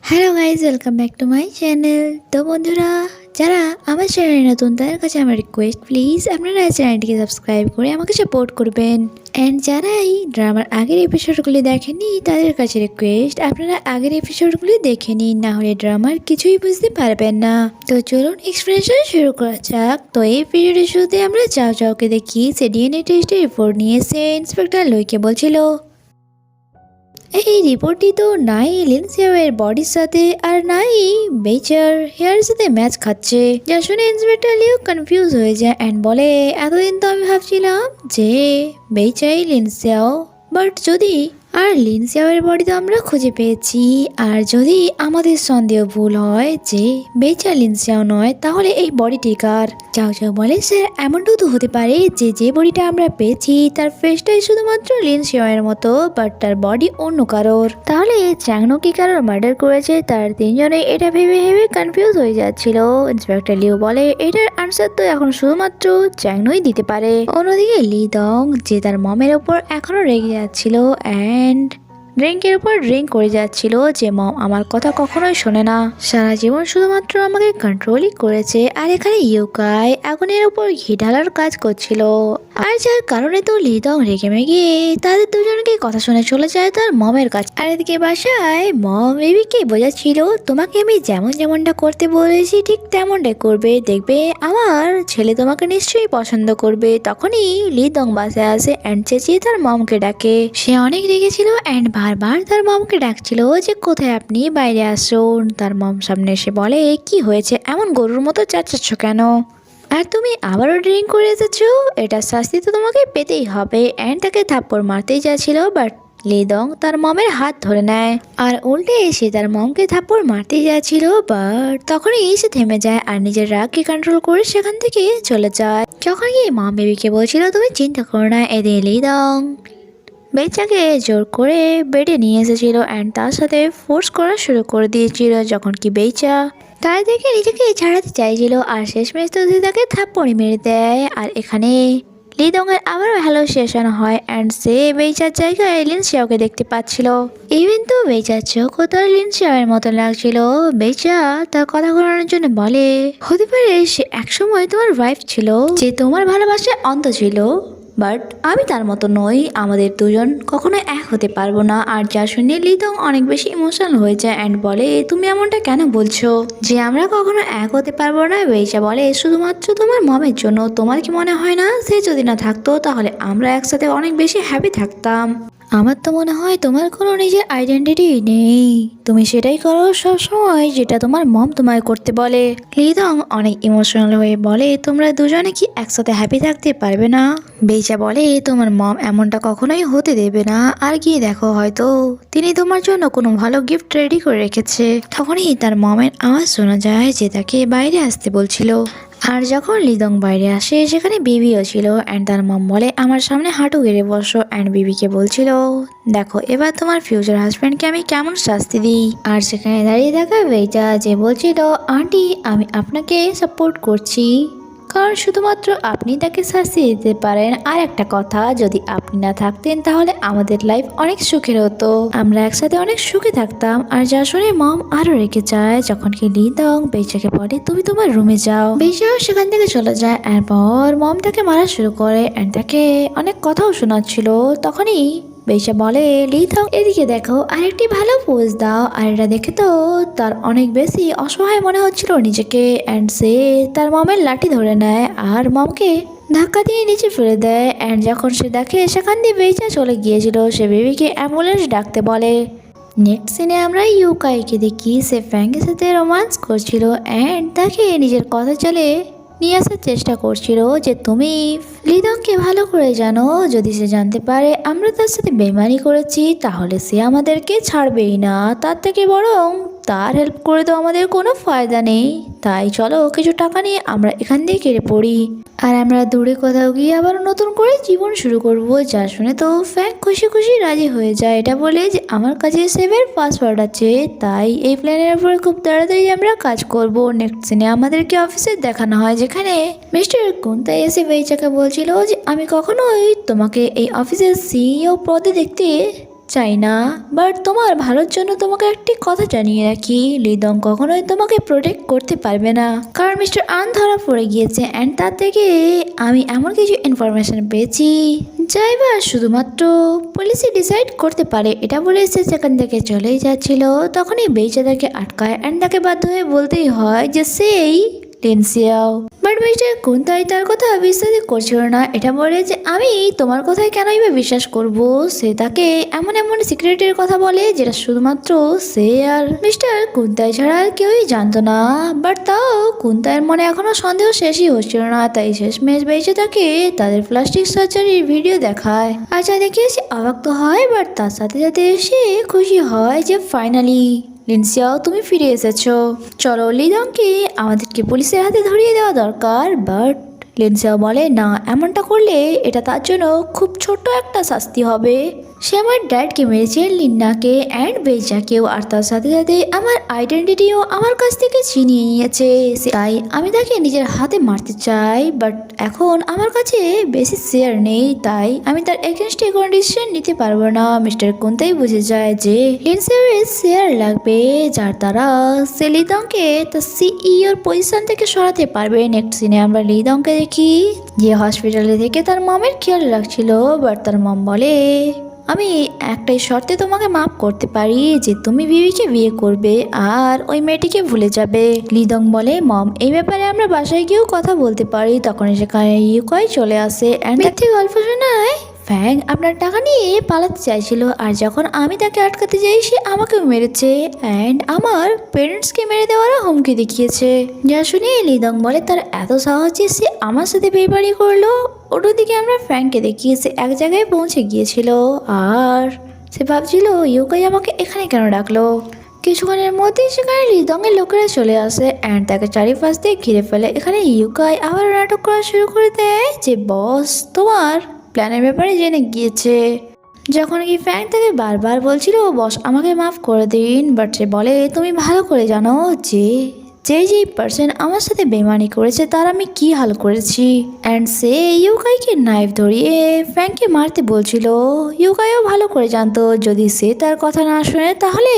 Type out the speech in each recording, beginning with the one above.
Hello guys, welcome back to my channel. তো বন্ধুরা, যারা আমার চ্যানেলে নতুন তাদের কাছে আমার রিকোয়েস্ট, প্লিজ আপনারা চ্যানেলটিকে সাবস্ক্রাইব করে আমাকে সাপোর্ট করবেন। অ্যান্ড যারা এই ড্রামার আগের এপিসোডগুলি দেখেননি তাদের কাছে রিকোয়েস্ট, আপনারা আগের এপিসোডগুলি দেখে নিন, না হলে ড্রামার কিছুই বুঝতে পারবেন না। তো চলুন এক্সপ্লেনেশন শুরু করা যাক। তো এই এপিসোডের শুরুতে আমরা চাও চাওকে দেখি সে ডিএনএ টেস্টের রিপোর্ট নিয়ে সে ইন্সপেক্টর লুইকে বলছিল এই রিপোর্টটি তো নাই লিনসিয়াওয়ের বডির সাথে আর নাই বেচার হেয়ারের সাথে ম্যাচ খাচ্ছে, যা শুনে ইন্সপেক্টর লিও কনফিউজ হয়ে যায় অ্যান্ড বলে এতদিন তো আমি ভাবছিলাম যে বেচাই লিনসিয়াও, বাট যদি আর লিনসিয়াওয়ের বডি তো আমরা খুঁজে পেয়েছি, আর যদি আমাদের সন্দেহ ভুল হয় যে বেচা লিনসিয়াও নয়, তাহলে এই বডিটি কার? চাও চাও বলে স্যার এমনটাও তো হতে পারে যে যে বডিটা আমরা পেয়েছি তার ফেসটাই শুধুমাত্র লিনসিয়াওয়ের মতো, বাট তার বডি অন্য কারোর। তাহলে চ্যাংনো কি কারোর মার্ডার করেছে? তার তিনজনে এটা ভেবে ভেবে কনফিউজ হয়ে যাচ্ছিল। ইন্সপেক্টর লিও বলে এটার আনসার তো এখন শুধুমাত্র চ্যাংনোই দিতে পারে। অন্যদিকে লি দং, যে তার মমের ওপর এখনো রেগে যাচ্ছিল অ্যান্ড ড্রিঙ্কের উপর ড্রিঙ্ক করে যাচ্ছিল, যে মম আমার কথা কখনোই শোনে না, সারা জীবন শুধুমাত্র আমাকে কন্ট্রোলই করেছে, আর এখানে ইউকাই আগুনের উপর ঘি ঢালার কাজ করছিল, আর যার কারণে তো লিদং রেগে মেগে তাদের দুজনকে কথা শুনে চলে যায় তার মমের কাছে। আর এদিকে বাসায় মম বেবিকে বোঝাচ্ছিল তোমাকে আমি যেমনটা করতে বলেছি ঠিক তেমনটাই করবে, দেখবে আমার ছেলে তোমাকে নিশ্চয়ই পছন্দ করবে। তখনই লিদং বাসায় আসে অ্যান্ড চেঁচিয়ে তার মমকে ডাকে। সে অনেক রেগেছিল অ্যান্ড বারবার তার মমকে ডাকছিল যে কোথায় আপনি, বাইরে আসুন। তার মম সামনে এসে বলে কি হয়েছে, এমন গরুর মতো চাচ্ছ কেন, আর তুমি আবারও ড্রিঙ্ক করে এসেছো, এটা শাস্তি তো তোমাকে পেতেই হবে। অ্যান্ড তাকে থাপ্পড় মারতেই যাচ্ছিল, বাট লিদং তার মমের হাত ধরে নেয় আর উল্টে এসে তার মমকে থাপ্পড় মারতেই যাচ্ছিল, বাট তখনই এসে থেমে যায় আর নিজের রাগকে কন্ট্রোল করে সেখান থেকে চলে যায়। যখন গিয়ে মম বেবিকে বলছিল তুমি চিন্তা করো না, এদিকে লিদং বেচাকে জোর করে বেডে নিয়ে এসেছিল অ্যান্ড তার সাথে ফোর্স করা শুরু করে দিয়েছিল, যখন কি বেচা তার থেকে নিজেকে ছাড়াতে চাইছিল আর শেষমেশ তো তাকে থাপ্পড়ি মেরে দেয়। আর এখানে লিদংয়ের আবারও হ্যালোসিয়েশন হয় অ্যান্ড সে বেচার জায়গায় লিনসিয়াওকে দেখতে পাচ্ছিল। ইভেন তো বেচার চোখও তার লিনসিয়াওয়ের মতো লাগছিল। বেচা তার কথা ঘোরানোর জন্য বলে হতে পারে সে একসময় তোমার ওয়াইফ ছিল, যে তোমার ভালোবাসায় অন্ধ ছিল, বাট আমি তার মতো নই, আমাদের দুজন কখনো এক হতে পারবো না। আর যা শুনে লিদং অনেক বেশি ইমোশনাল হয়ে যায় অ্যান্ড বলে তুমি এমনটা কেন বলছো যে আমরা কখনো এক হতে পারবো না? বেইচা বলে শুধুমাত্র তোমার মমের জন্য, তোমার কি মনে হয় না সে যদি না থাকতো তাহলে আমরা একসাথে অনেক বেশি হ্যাপি থাকতাম? আমার তো মনে হয় তোমার কোনো নিজের আইডেন্টিটি নেই, তুমি সেটাই করো সব সময় যেটা তোমার মম তোমায় করতে বলে। লিদং অনেক ইমোশনাল হয়ে বলে তোমরা দুজনে কি একসাথে হ্যাপি থাকতে পারবে না? বেইচা বলে তোমার মম এমনটা কখনোই হতে দেবে না, আর গিয়ে দেখো হয়তো তিনি তোমার জন্য কোনো ভালো গিফট রেডি করে রেখেছে। তখনই তার মমের আওয়াজ শোনা যায় যে তাকে বাইরে আসতে বলছিল। আর যখন লিদং বাইরে আসে সেখানে বিবিও ছিল অ্যান্ড তার মম বলে আমার সামনে হাঁটু গেড়ে বসো, অ্যান্ড বিবিকে বলছিল দেখো এবার তোমার ফিউচার হাজব্যান্ডকে আমি কেমন শাস্তি দিই। আর সেখানে দাঁড়িয়ে থাকা বেটা যে বলছিল আন্টি আমি আপনাকে সাপোর্ট করছি, কারণ শুধুমাত্র আপনি তাকে শাস্তি দিতে পারেন। আর একটা কথা, যদি আপনি না থাকতেন তাহলে আমাদের লাইফ অনেক সুখের হতো, আমরা একসাথে অনেক সুখে থাকতাম। আর যা শুনে মম আরো রেখে যায়, যখন কি লিদং বেচাকে বলে তুমি তোমার রুমে যাও। বেচাও সেখান থেকে চলে যায়, এরপর মম তাকে মারা শুরু করে অ্যান্ড তাকে অনেক কথাও শোনাচ্ছিল। তখনই বেচা বলে লিদং এদিকে দেখো আরেকটি ভালো পোজ দাও, আর এটা দেখে তো তার অনেক বেশি অসহায় মনে হচ্ছিল নিজেকে অ্যান্ড সে তার মমের লাঠি ধরে নেয় আর মমকে ধাক্কা দিয়ে নিচে ফেলে দেয়। অ্যান্ড যখন সে দেখে সেখান দিয়ে বেচা চলে গিয়েছিল, সে বেবিকে অ্যাম্বুলেন্স ডাকতে বলে। নেক্সট সিনে আমরা ইউকাইকে দেখি সে ফ্যাংকের সাথে রোমান্স করছিল অ্যান্ড তাকে নিজের কথা চলে নিয়ে আসার চেষ্টা করছিল যে তুমি লিদংকে ভালো করে জানো, যদি সে জানতে পারে আমরা তার সাথে বেইমানি করেছি তাহলে সে আমাদেরকে ছাড়বেই না, তার থেকে বরং তার হেল্প করে তো আমাদের কোনো ফায়দা নেই, তাই চলো কিছু টাকা নিয়ে আমরা এখান দিয়ে কেটে পড়ি আর আমরা দূরে কোথাও গিয়ে আবার নতুন করে জীবন শুরু করব। যা শুনে তো ফ্যাং খুশি খুশি রাজি হয়ে যায়, এটা বলে যে আমার কাছে সেভের পাসওয়ার্ড আছে, তাই এই প্ল্যানের উপরে খুব তাড়াতাড়ি আমরা কাজ করব। নেক্সট সিনে আমাদেরকে অফিসে দেখানো হয়, যেখানে মিস্টার কুন্তাই এসে বেইচাকে বলছিল যে আমি কখনোই তোমাকে এই অফিসের সিইও পদে দেখতে চাই না, বাট তোমার ভালোর জন্য তোমাকে একটি কথা জানিয়ে রাখি, লিদং কখনোই তোমাকে প্রোটেক্ট করতে পারবে না, কারণ মিস্টার আন ধরা পড়ে গিয়েছে অ্যান্ড তার থেকে আমি এমন কিছু ইনফরমেশন পেয়েছি যা এবার শুধুমাত্র পুলিশই ডিসাইড করতে পারে। এটা বলে সে সেখান থেকে চলেই যাচ্ছিল, তখনই বেইচা তাকে আটকায় অ্যান্ড তাকে বাধ্য হয়ে বলতেই হয় যে সেই লিনসিয়াও। বাট মিস্টার কুন্তাই তার কথা বিশ্বাসই করছিল না। এটা বলে যে আমি তোমার কথায় কেনই বা বিশ্বাস করব। সে তাকে এমন এমন সিক্রেটের কথা বলে যেটা শুধুমাত্র সে আর মিস্টার কুন্তাই ছাড়া আর কেউই জানতো না। বাট তাও কুন্তাইয়ের মনে এখনো সন্দেহ শেষই হচ্ছিল না, তাই শেষমেশ বেঁচে তাকে তাদের প্লাস্টিক সার্জারির ভিডিও দেখায়। আর যা দেখে সে অবাক তো হয়, বাট তার সাথে সাথে সে খুশি হয় যে ফাইনালি লিনসিয়াও তুমি ফিরে এসেছো, চলো লিদংকে আমাদেরকে পুলিশের হাতে ধরিয়ে দেওয়া দরকার। বাট লিনসিয়াও বলে না, এমনটা করলে এটা তার জন্য খুব ছোট একটা শাস্তি হবে। সে আমার ড্যাডকে মেরেছে, লিন্নাকে অ্যান্ড বেইজাকেও, আর তার সাথে সাথে আমার আইডেন্টিটিও আমার কাছ থেকে ছিনিয়ে নিয়েছে। তাই আমি তাকে নিজের হাতে মারতে চাই, বাট এখন আমার কাছে বেশি শেয়ার নেই, তাই আমি তার এগেনস্টে কোনো ডিসিশন নিতে পারবো না। মিস্টার কুন্তাই বুঝে যায় যে লিনসিয়ার শেয়ার লাগবে, যার দ্বারা সে লিদংকে তার সিইওর পজিশন থেকে সরাতে পারবে। নেক্সট সিনে আমরা লিদংকে দেখি যে হসপিটালে থেকে তার মমের খেয়াল রাখছিল, বাট তার মম বলে আমি একটাই শর্তে তোমাকে মাফ করতে পারি, যে তুমি বিবিকে বিয়ে করবে আর ওই মেয়েটিকে ভুলে যাবে। লিদং বলে মম এই ব্যাপারে আমরা বাসায় গিয়েও কথা বলতে পারি। তখন সেখানে ইউকাই চলে আসে অ্যান্ড মিথ্যে গল্প শোনায় ফ্যাং আপনার টাকা নিয়ে পালাতে চাইছিল, আর যখন আমি তাকে আটকাতে যাই সে আমাকেও মেরেছে অ্যান্ড আমার পেরেন্টসকে মেরে দেওয়ারও হুমকি দেখিয়েছে। যা শুনে লিদং বলে তার এত সাহস যে সে আমার সাথে বেইমানি করলো। অন্যদিকে আমরা ফ্র্যাঙ্ককে দেখি সে এক জায়গায় পৌঁছে গিয়েছিল আর সে ভাবছিল ইউকাই আমাকে এখানে কেন ডাকলো। কিছুক্ষণের মধ্যেই সেখানে লিদংয়ের লোকেরা চলে আসে অ্যান্ড তাকে চারিপাশ দিয়ে ঘিরে ফেলে। এখানে ইউকাই আবার নাটক করা শুরু করে দেয় যে বস তোমার প্ল্যানের ব্যাপারে জেনে গিয়েছে। যখন কি ফ্র্যাঙ্ক তাকে বারবার বলছিল বস আমাকে মাফ করে দিন, বাট সে বলে তুমি ভালো করে জানো যে যেই পার্সন আমার সাথে বেমানি করেছে তার আমি কি হাল করেছি। অ্যান্ড সে ইউকাইকে নাইফ ধরিয়ে ফ্র্যাঙ্ককে মারতে বলছিল। ইউকাইও ভালো করে জানতো যদি সে তার কথা না শুনে তাহলে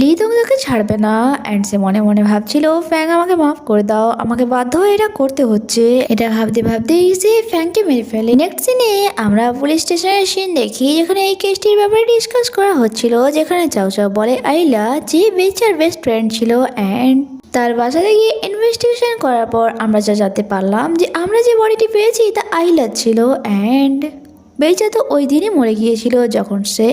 লিদং তাকে ছাড়বে না। অ্যান্ড সে মনে মনে ভাবছিল ফ্র্যাঙ্ক আমাকে মাফ করে দাও, আমাকে বাধ্য হয়ে এটা করতে হচ্ছে। এটা ভাবতে ভাবতেই সে ফ্র্যাঙ্ককে মেরে ফেলে। নেক্সট সিনে আমরা পুলিশ স্টেশনের সিন দেখি যেখানে এই কেসটির ব্যাপারে ডিসকাস করা হচ্ছিল, যেখানে চাও চাও বলে আইলা যে বেচার বেস্ট ফ্রেন্ড ছিল অ্যান্ড তার বাসাতে গিয়ে ইনভেস্টিগেশন করার পর আমরা যা জানতে পারলাম যে আমরা যে বডিটি পেয়েছি তা আইলার ছিল অ্যান্ড বেচা তো ওই দিনই মরে গিয়েছিল যখন সে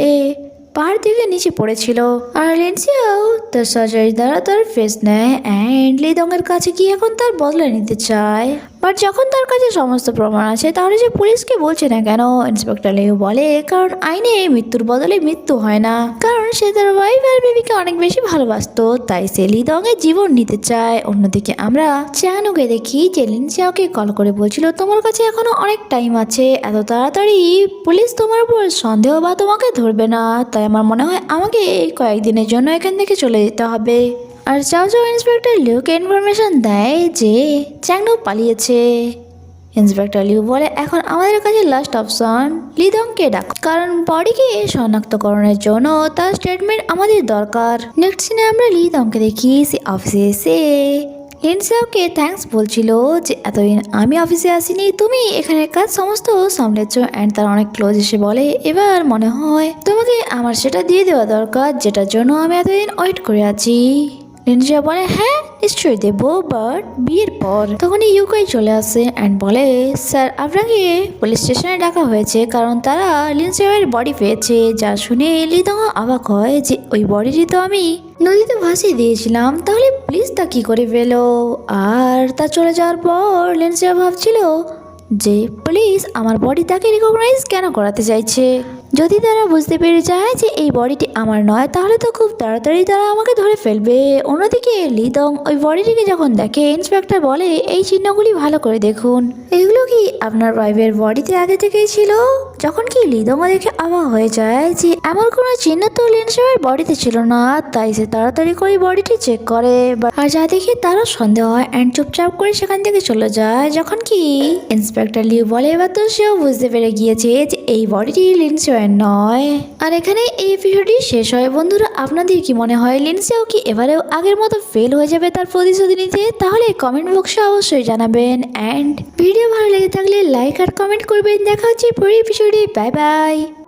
পাহাড় থেকে নিচে পড়েছিল। আর লিনসিয়াও তার সার্জারি দ্বারা তার ফেস নেয় অ্যান্ড লিদংয়ের কাছে গিয়ে এখন তার বদলা নিতে চায়। বাট যখন তার কাছে সমস্ত প্রমাণ আছে তাহলে সে পুলিশকে বলছে না কেন। ইন্সপেক্টর লিউ বলে কারণ আইনে মৃত্যুর বদলে মৃত্যু হয় না, কারণ সে তার ওয়াইফ আর বেবিকে অনেক বেশি ভালোবাসতো, তাই সে লিদংয়ের জীবন নিতে চায়। অন্যদিকে আমরা চ্যানুকে দেখি যে লিনসিয়াওকে কল করে বলছিল তোমার কাছে এখনো অনেক টাইম আছে, এত তাড়াতাড়ি পুলিশ তোমার উপর সন্দেহ বা তোমাকে ধরবে না, তাই আমার মনে হয় আমাকে এই কয়েকদিনের জন্য এখান থেকে চলে যেতে হবে। আর চাও চাও ইন্সপেক্টর লিউকে ইনফরমেশন দেয় যে চ্যাংনু পালিয়েছে। ইন্সপেক্টর লিউ বলে এখন আমাদের কাছে লাস্ট অপশন লিদংকে ডাকো, কারণ বডিকে শনাক্তকরণের জন্য তার স্টেটমেন্ট আমাদের দরকার। নেক্সট সিনে আমরা লিদংকে দেখি সে অফিসে এসে লিনসিয়াওকে থ্যাঙ্কস বলছিল যে এতদিন আমি অফিসে আসিনি, তুমি এখানে কাজ সমস্ত সামলেছ। অ্যান্ড তার অনেক ক্লোজ এসে বলে এবার মনে হয় তোমাকে আমার সেটা দিয়ে দেওয়া দরকার যেটার জন্য আমি এতদিন ওয়েট করে আছি। লিনসিয়া বলে হ্যাঁ নিশ্চয়ই দেবো, বাট বিয়ের পর। তখনই ইউকাই চলে আসে অ্যান্ড বলে স্যার আপনাকে পুলিশ স্টেশনে ডাকা হয়েছে কারণ তারা লিনসিয়ার বডি পেয়েছে। যা শুনে লিদং অবাক হয় যে ওই বডিটি তো আমি নদীতে ভাসিয়ে দিয়েছিলাম, তাহলে পুলিশ তা কি করে পেলো। আর তা চলে যাওয়ার পর লিনসিয়া ভাবছিল যে পুলিশ আমার বডি তাকে রিকগনাইজ কেন করাতে চাইছে। যদি তারা বুঝতে পেরে যায় যে এই বডিটি আমার নয় তাহলে তো খুব তাড়াতাড়ি তারা আমাকে ধরে ফেলবে। অন্যদিকে লিদং ওই বডিটিকে যখন দেখে ইন্সপেক্টর বলে এই চিহ্নগুলি ভালো করে দেখুন, এগুলো কি আপনার ওয়াইফের বডিতে আগে থেকেই ছিল। যখন কি লিদংও দেখে অবাক হয়ে যায় যে এমন কোনো চিহ্ন তো লিনসিয়ার বডিতে ছিল না, তাই সে তাড়াতাড়ি করে বডিটি চেক করে। আর যা দেখে তারও সন্দেহ হয় অ্যান্ড চুপচাপ করে সেখান থেকে চলে যায়। যখন কি ইন্সপেক্টর লিউ বলে এবার তো সেও বুঝতে পেরে গিয়েছে যে এই বডিটি লিন্ডসের নয়। আর এখানে এই এপিসোডটি শেষ হয়। বন্ধুরা, আপনাদের কি মনে হয় লিন্ডসেও কি এবারেও আগের মতো ফেল হয়ে যাবে তার প্রতিশোধ নিতে? তাহলে কমেন্ট বক্সে অবশ্যই জানাবেন। অ্যান্ড ভিডিও ভালো লেগে থাকলে লাইক আর কমেন্ট করবেন। দেখা হচ্ছে পরের এপিসোডে। Bye bye.